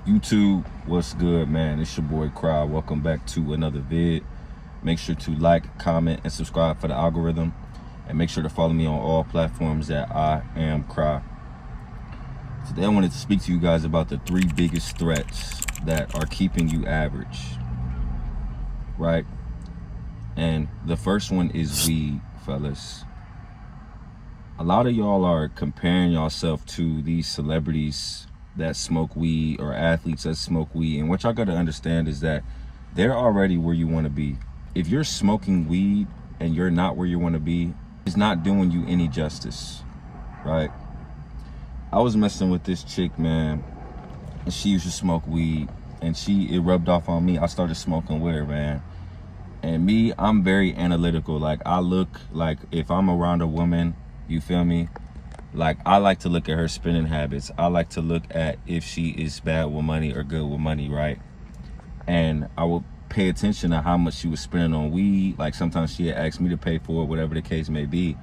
YouTube, what's good, man? It's your boy Cry. Welcome back to another vid. Make sure to like, comment, and subscribe for the algorithm, and make sure to follow me on all platforms at I Am Cry. Today I wanted to speak to you guys about the 3 biggest threats that are keeping you average, right? And the first one is weed, fellas. A lot of y'all are comparing yourself to these celebrities that smoke weed or athletes that smoke weed, and what y'all gotta understand is that they're already where you want to be. If you're smoking weed and you're not where you want to be, it's not doing you any justice, right? I was messing with this chick, man, and she used to smoke weed, and it rubbed off on me. I started smoking with her, man. And me, I'm very analytical. Like, I look, like, if I'm around a woman, you feel me? Like, I like to look at her spending habits. I like to look at if she is bad with money or good with money, right? And I will pay attention to how much she was spending on weed. Like, sometimes she had asked me to pay for it, whatever the case may be.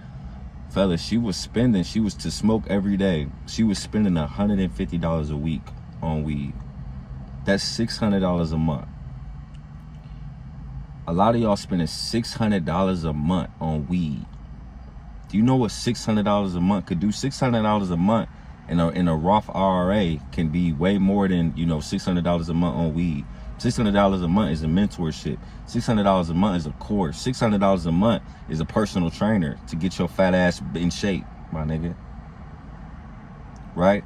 Fellas, she was to smoke every day. She was spending $150 a week on weed. That's $600 a month. A lot of y'all spending $600 a month on weed. Do you know what $600 a month could do? $600 a month in a Roth IRA can be way more than, $600 a month on weed. $600 a month is a mentorship. $600 a month is a course. $600 a month is a personal trainer to get your fat ass in shape, my nigga. Right?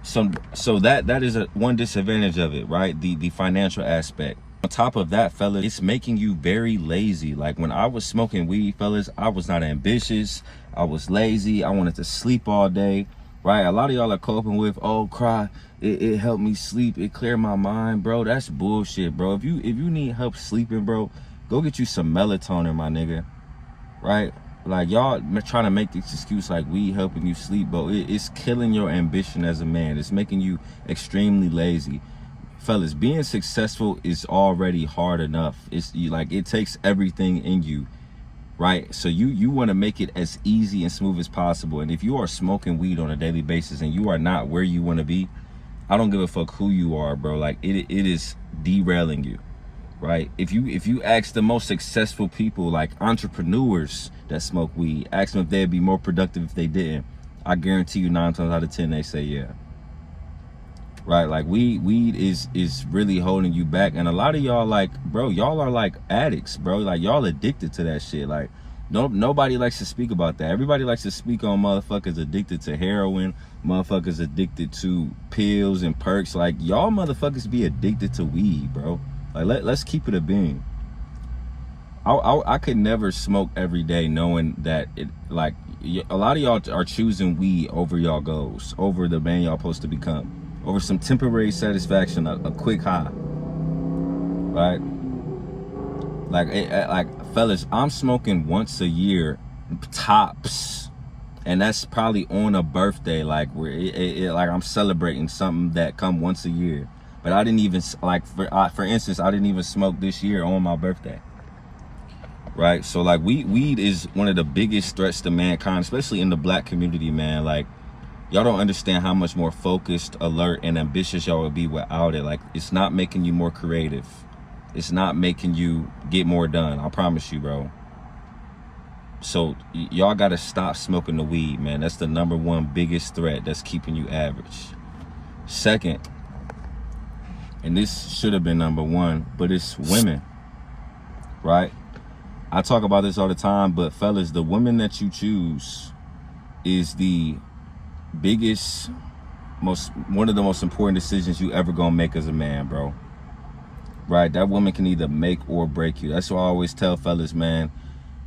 So that is one disadvantage of it, right? The financial aspect. On top of that, fellas, it's making you very lazy. Like, when I was smoking weed, fellas, I was not ambitious. I was lazy. I wanted to sleep all day, right? A lot of y'all are coping with, oh, Cry, it helped me sleep. It cleared my mind, bro. That's bullshit, bro. If you need help sleeping, bro, go get you some melatonin, my nigga, right? Like, y'all trying to make this excuse like weed helping you sleep, bro. It's killing your ambition as a man. It's making you extremely lazy. Fellas, being successful is already hard enough. It takes everything in you, right? So you want to make it as easy and smooth as possible. And if you are smoking weed on a daily basis and you are not where you want to be, I don't give a fuck who you are, bro. Like, it is derailing you, right? If you ask the most successful people, like entrepreneurs that smoke weed, ask them if they'd be more productive if they didn't, I guarantee you 9 times out of 10 they say yeah. Right? Like, weed is really holding you back. And a lot of y'all, like, bro, y'all are like addicts, bro. Like, y'all addicted to that shit. Like, nobody likes to speak about that. Everybody likes to speak on motherfuckers addicted to heroin, motherfuckers addicted to pills and perks. Like, y'all motherfuckers be addicted to weed, bro. Like, let's keep it a bean. I could never smoke every day knowing that a lot of y'all are choosing weed over y'all goals, over the man y'all supposed to become, over some temporary satisfaction, a quick high, right? Like, fellas, I'm smoking once a year, tops, and that's probably on a birthday, like where like I'm celebrating something that come once a year. But I didn't even, like, for instance, I didn't even smoke this year on my birthday, right? So, like, weed is one of the biggest threats to mankind, especially in the black community, man. Like, y'all don't understand how much more focused, alert, and ambitious y'all would be without it. Like, it's not making you more creative. It's not making you get more done. I promise you, bro. So y'all got to stop smoking the weed, man. That's the #1 biggest threat that's keeping you average. Second, and this should have been #1, but it's women, right? I talk about this all the time, but fellas, the women that you choose is the biggest, one of the most important decisions you ever gonna make as a man, bro. Right? That woman can either make or break you. That's why I always tell fellas, man,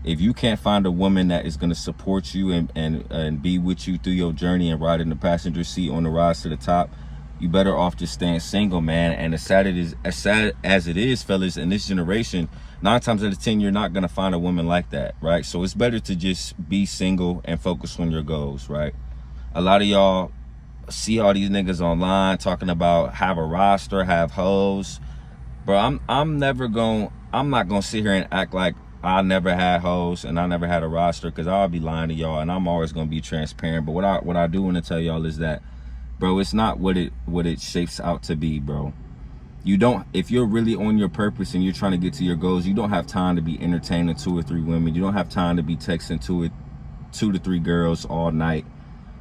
if you can't find a woman that is gonna support you and be with you through your journey and ride in the passenger seat on the rise to the top, you better off just staying single, man. And as sad as it is, fellas, in this generation, 9 times out of 10 you're not gonna find a woman like that, right? So it's better to just be single and focus on your goals, right? A lot of y'all see all these niggas online talking about have a roster, have hoes. Bro, I'm not gonna sit here and act like I never had hoes and I never had a roster, because I'll be lying to y'all, and I'm always gonna be transparent. But what I do want to tell y'all is that Bro, it's not what it shapes out to be, bro. You don't, if you're really on your purpose and you're trying to get to your goals, you don't have time to be entertaining 2 or 3 women. You don't have time to be texting 2 to 3 girls all night,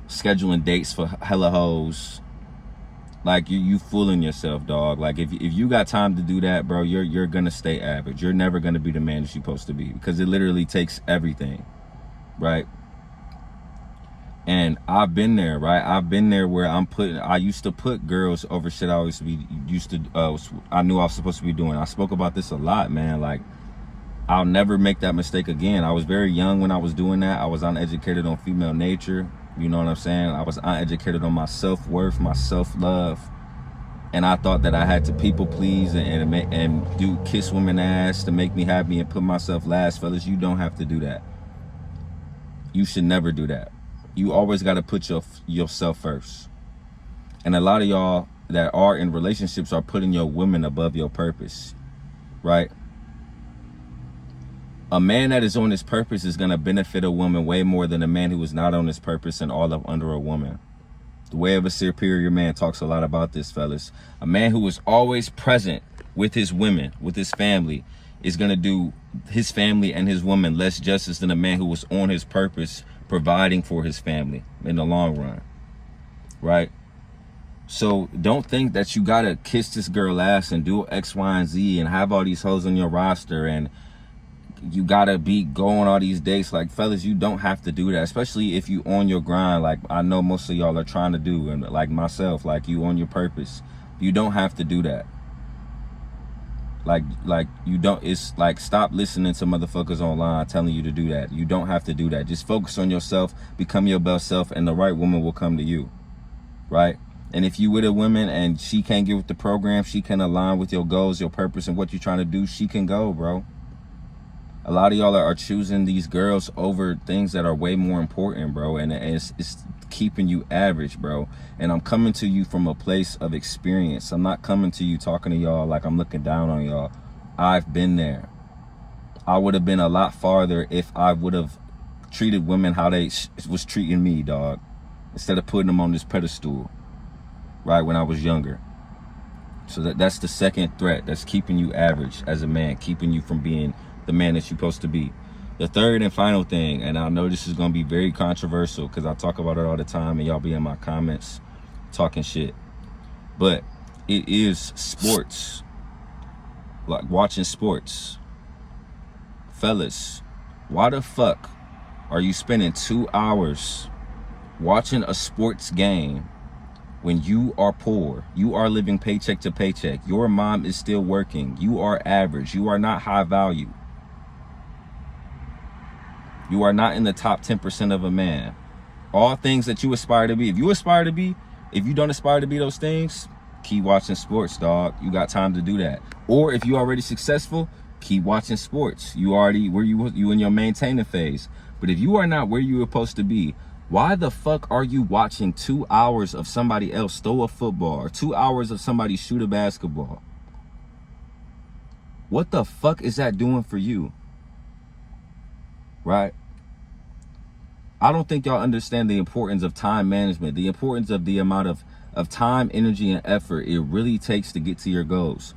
scheduling dates for hella hoes. Like, you fooling yourself, dog. Like, if you got time to do that, bro, you're gonna stay average. You're never gonna be the man that you're supposed to be, because it literally takes everything, right? And I've been there, right? I've been there where I used to put girls over shit I I knew I was supposed to be doing. I spoke about this a lot, man. Like, I'll never make that mistake again. I was very young when I was doing that. I was uneducated on female nature. You know what I'm saying? I was uneducated on my self-worth, my self-love. And I thought that I had to people please and do kiss women ass to make me happy and put myself last. Fellas, you don't have to do that. You should never do that. You always got to put yourself first. And a lot of y'all that are in relationships are putting your women above your purpose, right? A man that is on his purpose is going to benefit a woman way more than a man who is not on his purpose and all up under a woman. The Way of a Superior Man talks a lot about this, fellas. A man who is always present with his women, with his family, is going to do his family and his woman less justice than a man who was on his purpose, providing for his family in the long run, right? So don't think that you got to kiss this girl ass and do X, Y, and Z and have all these hoes on your roster and you gotta be going all these dates. Like, fellas, you don't have to do that, especially if you on your grind, like I know most of y'all are trying to do, and like myself, like you on your purpose. You don't have to do that. Like you don't, it's like, stop listening to motherfuckers online telling you to do that. You don't have to do that. Just focus on yourself, become your best self, and the right woman will come to you, right? And if you with a woman and she can't get with the program, she can align with your goals, your purpose, and what you're trying to do, she can go, bro. A lot of y'all are choosing these girls over things that are way more important, bro. And it's keeping you average, bro. And I'm coming to you from a place of experience. I'm not coming to you talking to y'all like I'm looking down on y'all. I've been there. I would have been a lot farther if I would have treated women how they was treating me, dog. Instead of putting them on this pedestal, right, when I was younger. So that's the second threat that's keeping you average as a man, keeping you from being the man that you're supposed to be. The third and final thing, and I know this is going to be very controversial because I talk about it all the time and y'all be in my comments talking shit, but it is sports. Like watching sports. Fellas, why the fuck are you spending 2 hours watching a sports game when you are poor? You are living paycheck to paycheck. Your mom is still working. You are average. You are not high value. You are not in the top 10% of a man. All things that you aspire to be. If you don't aspire to be those things, keep watching sports, dog. You got time to do that. Or if you already successful, keep watching sports. You already you in your maintaining phase. But if you are not where you were supposed to be, why the fuck are you watching 2 hours of somebody else throw a football or 2 hours of somebody shoot a basketball? What the fuck is that doing for you? Right? I don't think y'all understand the importance of time management, the importance of the amount of time, energy, and effort it really takes to get to your goals.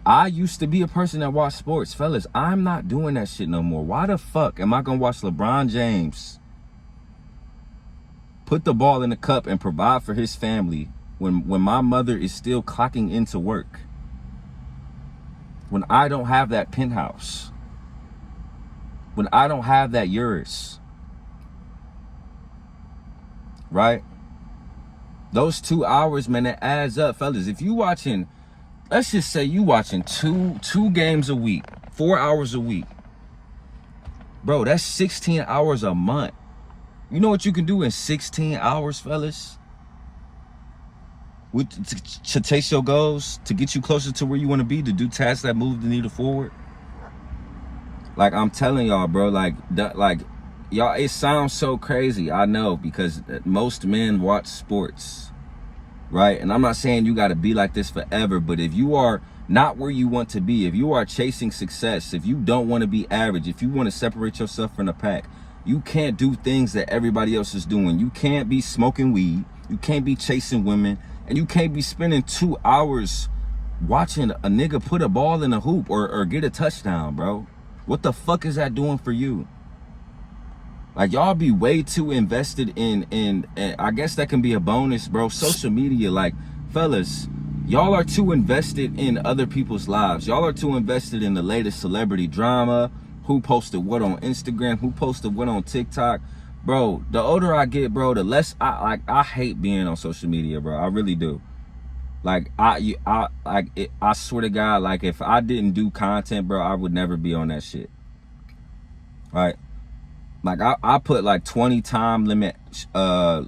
I used to be a person that watched sports. Fellas, I'm not doing that shit no more. Why the fuck am I gonna watch LeBron James put the ball in the cup and provide for his family when my mother is still clocking into work? When I don't have that penthouse? When I don't have that Urus? Right? Those 2 hours, man, it adds up, fellas. If you watching, let's just say you watching two games a week, 4 hours a week, bro, that's 16 hours a month. You know what you can do in 16 hours, fellas? To chase your goals, to get you closer to where you want to be, to do tasks that move the needle forward. Like, I'm telling y'all, bro, like y'all, it sounds so crazy, I know, because most men watch sports, right? And I'm not saying you got to be like this forever, but if you are not where you want to be, if you are chasing success, if you don't want to be average, if you want to separate yourself from the pack, you can't do things that everybody else is doing. You can't be smoking weed. You can't be chasing women, and you can't be spending 2 hours watching a nigga put a ball in a hoop or get a touchdown, bro. What the fuck is that doing for you? Like, y'all be way too invested in I guess that can be a bonus, bro. Social media, like, fellas, y'all are too invested in other people's lives. Y'all are too invested in the latest celebrity drama, who posted what on Instagram, who posted what on TikTok. Bro, the older I get, bro, the less I hate being on social media, bro. I really do. Like, I swear to God, like, if I didn't do content, bro, I would never be on that shit. Right? Like, I put like 20 time limit, I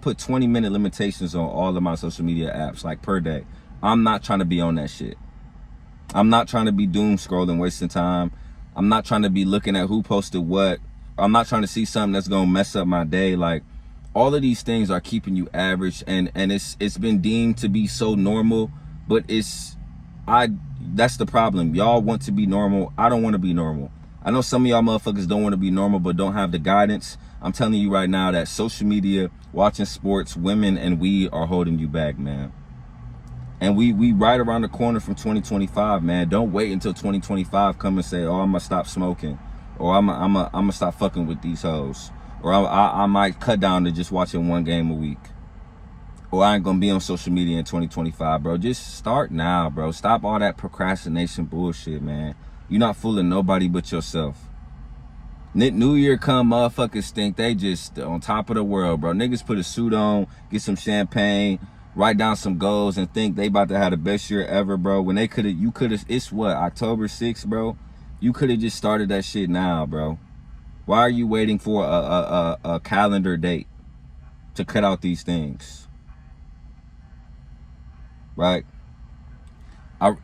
put 20-minute limitations on all of my social media apps, like, per day. I'm not trying to be on that shit. I'm not trying to be doom scrolling, wasting time. I'm not trying to be looking at who posted what. I'm not trying to see something that's gonna mess up my day. Like, all of these things are keeping you average, and it's been deemed to be so normal, but that's the problem. Y'all want to be normal. I don't want to be normal. I know some of y'all motherfuckers don't want to be normal, but don't have the guidance. I'm telling you right now that social media, watching sports, women, and weed are holding you back, man. And we right around the corner from 2025, man. Don't wait until 2025 come and say, oh, I'm gonna stop smoking, or I'm gonna stop fucking with these hoes, or I might cut down to just watching one game a week, or I ain't gonna be on social media in 2025, bro. Just start now, bro. Stop all that procrastination bullshit, man. You're not fooling nobody but yourself. New Year come, motherfuckers think they just on top of the world, bro. Niggas put a suit on, get some champagne, write down some goals, and think they about to have the best year ever, bro. When they you could've, it's what, October 6th, bro? You could've just started that shit now, bro. Why are you waiting for a calendar date to cut out these things? Right?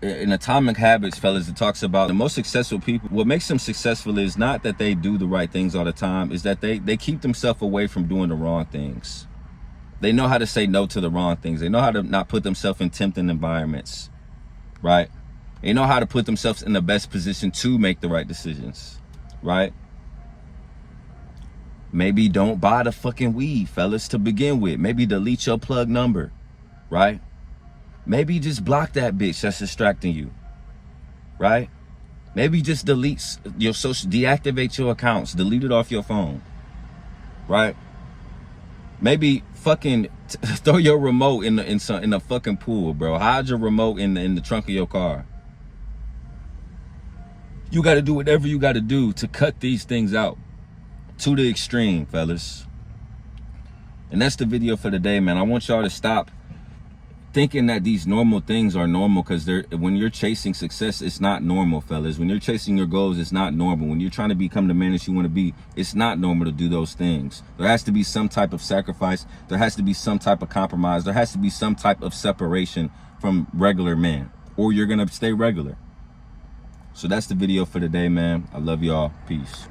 In Atomic Habits, fellas, it talks about the most successful people. What makes them successful is not that they do the right things all the time, is that they keep themselves away from doing the wrong things. They know how to say no to the wrong things. They know how to not put themselves in tempting environments, right? They know how to put themselves in the best position to make the right decisions, right? Maybe don't buy the fucking weed, fellas, to begin with. Maybe delete your plug number, right? Maybe just block that bitch that's distracting you, right? Maybe just delete your deactivate your accounts, delete it off your phone, right? Maybe fucking throw your remote in a fucking pool, bro. Hide your remote in the trunk of your car. You got to do whatever you got to do to cut these things out to the extreme, fellas. And that's the video for today, man. I want y'all to stop thinking that these normal things are normal, because when you're chasing success, it's not normal, fellas. When you're chasing your goals, it's not normal. When you're trying to become the man that you want to be, it's not normal to do those things. There has to be some type of sacrifice. There has to be some type of compromise. There has to be some type of separation from regular men, or you're gonna stay regular. So that's the video for today, man. I love y'all. Peace.